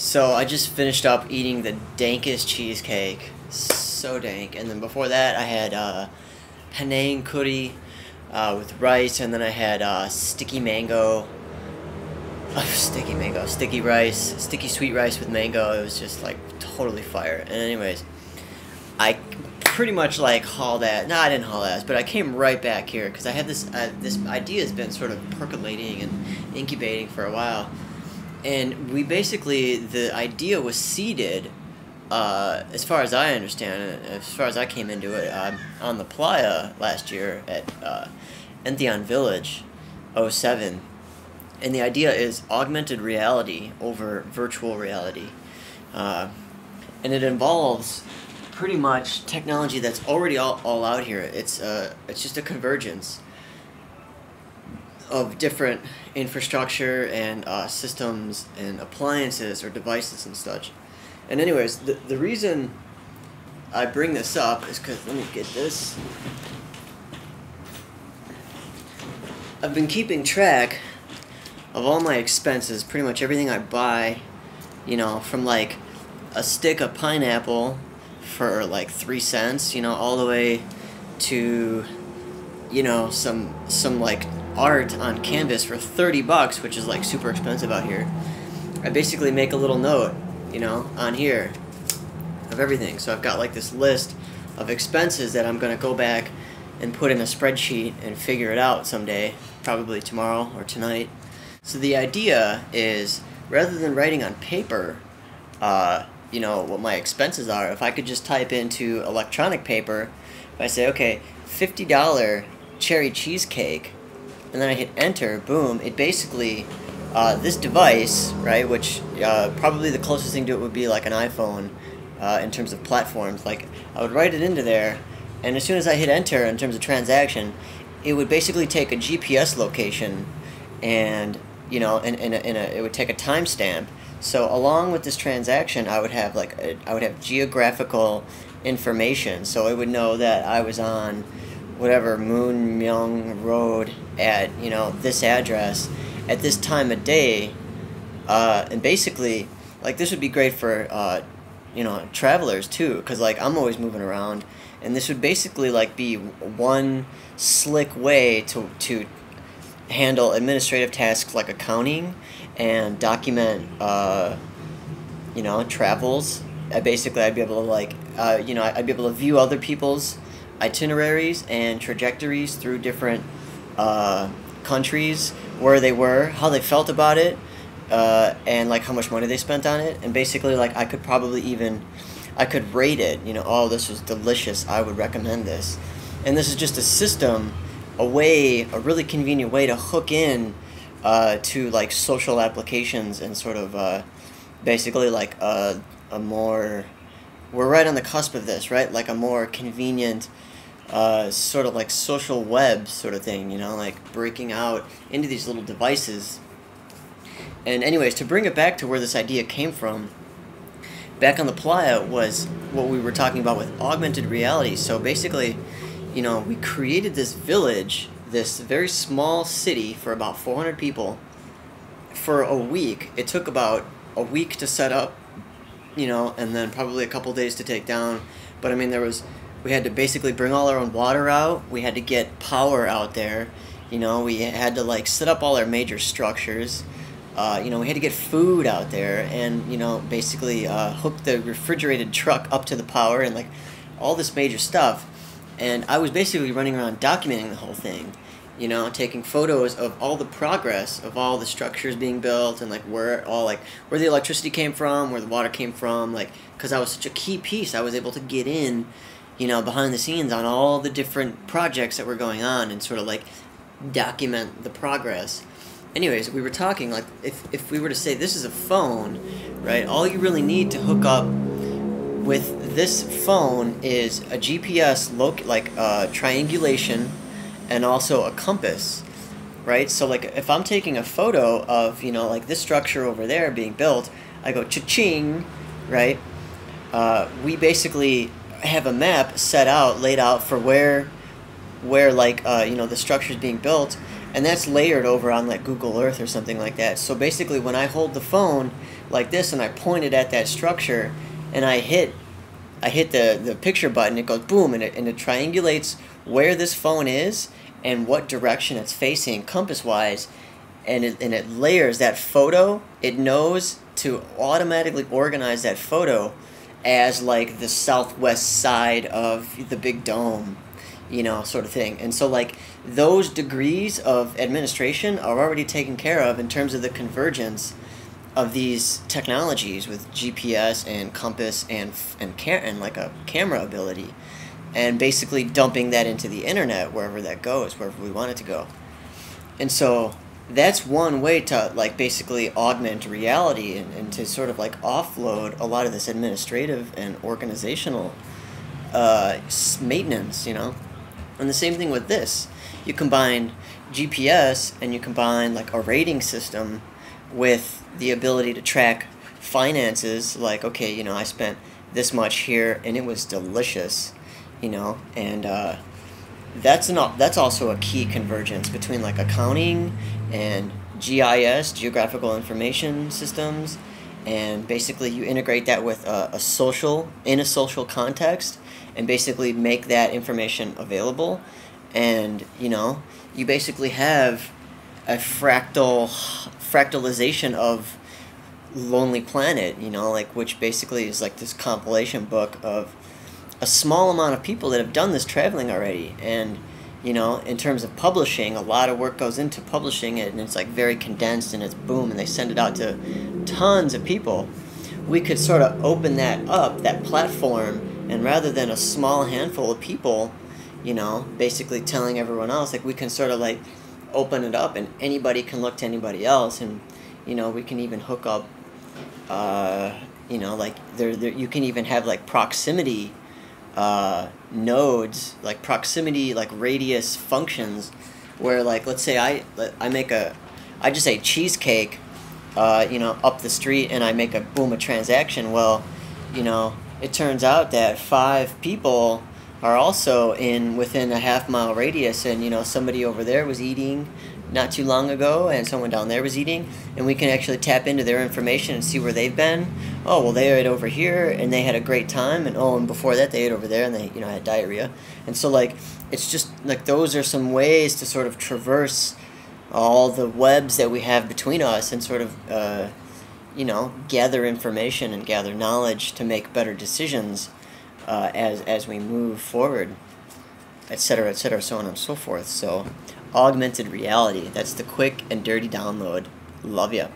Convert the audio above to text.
So I just finished up eating the dankest cheesecake. So dank. And then before that I had Penang curry with rice, and then I had sticky mango. Sticky rice, sticky sweet rice with mango. It was just like totally fire. And anyways, I pretty much like hauled ass. No, I didn't haul ass, but I came right back here because I have this idea has been sort of percolating and incubating for a while. And we basically, the idea was seeded, as far as I understand it, as far as I came into it, on the playa last year at Entheon Village, '07. And the idea is augmented reality over virtual reality. And it involves pretty much technology that's already all out here. It's just a convergence of different infrastructure and systems and appliances or devices and such. And anyways, the reason I bring this up is because, let me get this. I've been keeping track of all my expenses, pretty much everything I buy, you know, from like a stick of pineapple for like 3 cents, you know, all the way to, you know, some like art on canvas for 30 bucks, which is like super expensive out here. I basically make a little note, you know, on here of everything. So I've got like this list of expenses that I'm going to go back and put in a spreadsheet and figure it out someday, probably tomorrow or tonight. So the idea is, rather than writing on paper, you know, what my expenses are, if I could just type into electronic paper, if I say, okay, $50 cherry cheesecake, and then I hit enter, boom, it basically, this device, right, which probably the closest thing to it would be like an iPhone in terms of platforms, like I would write it into there, and as soon as I hit enter in terms of transaction, it would basically take a GPS location and, you know, it would take a timestamp. So along with this transaction, I would have like I would have geographical information. So it would know that I was on whatever Moon Myung Road at, you know, this address at this time of day, and basically, like, this would be great for you know, travelers too, because like I'm always moving around, and this would basically like be one slick way to handle administrative tasks like accounting and document, you know, travels. I'd be able to like, you know, I'd be able to view other people's itineraries and trajectories through different countries, where they were, how they felt about it, and like how much money they spent on it. And basically, like, I could probably even, I could rate it, you know, oh, this was delicious, I would recommend this. And this is just a system, a really convenient way to hook in to like social applications, and sort of basically like a more, we're right on the cusp of this, right? Like a more convenient sort of like social web sort of thing, you know, like breaking out into these little devices. And anyways, to bring it back to where this idea came from, back on the playa was what we were talking about with augmented reality. So basically, you know, we created this village, this very small city for about 400 people for a week. It took about a week to set up, you know, and then probably a couple days to take down. But I mean, we had to basically bring all our own water out. We had to get power out there. You know, we had to like set up all our major structures. You know, we had to get food out there, and, you know, basically hook the refrigerated truck up to the power, and like all this major stuff. And I was basically running around documenting the whole thing, you know, taking photos of all the progress of all the structures being built, and like where the electricity came from, where the water came from, like, because I was such a key piece, I was able to get in, you know, behind the scenes on all the different projects that were going on, and sort of like document the progress. Anyways, we were talking, like, if we were to say this is a phone, right, all you really need to hook up with this phone is a GPS triangulation, and also a compass, right? So like if I'm taking a photo of, you know, like this structure over there being built, I go cha-ching, right? We basically have a map laid out for where like, you know, the structure is being built, and that's layered over on like Google Earth or something like that. So basically, when I hold the phone like this and I point it at that structure, and I hit the picture button, it goes boom, and it triangulates where this phone is and what direction it's facing compass wise, and it layers that photo. It knows to automatically organize that photo as like the southwest side of the big dome, you know, sort of thing. And so like those degrees of administration are already taken care of in terms of the convergence of these technologies with GPS and compass and like a camera ability, and basically dumping that into the internet wherever that goes, wherever we want it to go. And so that's one way to like basically augment reality, and to sort of like offload a lot of this administrative and organizational maintenance, you know. And the same thing with this. You combine GPS and you combine like a rating system with the ability to track finances, like, okay, you know, I spent this much here and it was delicious, you know. And that's also a key convergence between like accounting and GIS, geographical information systems, and basically you integrate that with a social context, and basically make that information available. And you know, you basically have a fractalization of Lonely Planet, you know, like, which basically is like this compilation book of a small amount of people that have done this traveling already. And you know, in terms of publishing, a lot of work goes into publishing it, and it's like very condensed, and it's boom, and they send it out to tons of people. We could sort of open that up, that platform, and rather than a small handful of people, you know, basically telling everyone else, like, we can sort of like open it up, and anybody can look to anybody else. And you know, we can even hook up you know, like there you can even have like proximity nodes, like proximity, like radius functions, where like, let's say I just ate cheesecake, you know, up the street, and I make a transaction. Well, you know, it turns out that 5 people are also within a half-mile radius, and you know, somebody over there was eating not too long ago, and someone down there was eating, and we can actually tap into their information and see where they've been. Oh, well, they ate over here and they had a great time, and oh, and before that they ate over there and they, you know, had diarrhea. And so like, it's just like, those are some ways to sort of traverse all the webs that we have between us, and sort of you know, gather information and gather knowledge to make better decisions as we move forward, etc., so on and so forth. So augmented reality, that's the quick and dirty download. Love ya.